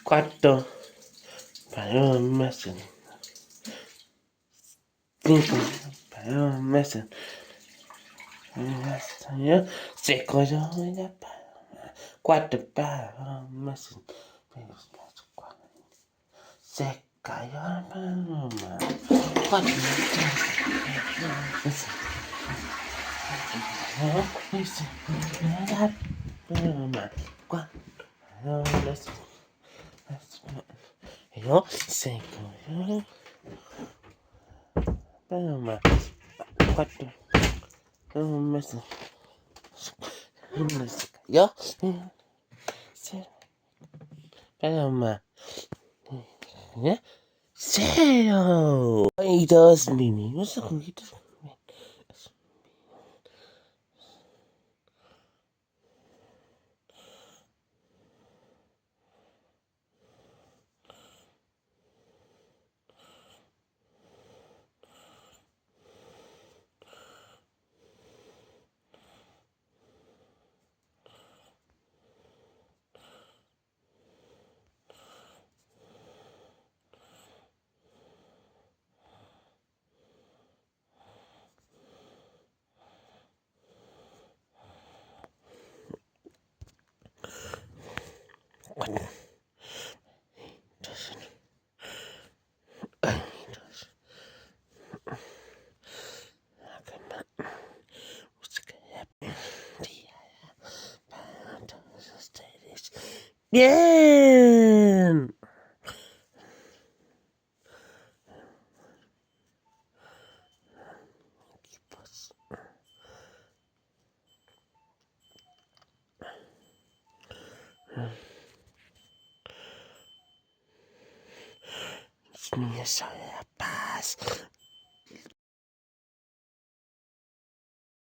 4, paloma, 5, paloma, 6, 4, paloma, 6, paloma, 4, paloma, 4, yo, 5, paloma, 4, paloma, yo, paloma, cero. Oídos, mimos, ojitos. Bien. Niños, paz.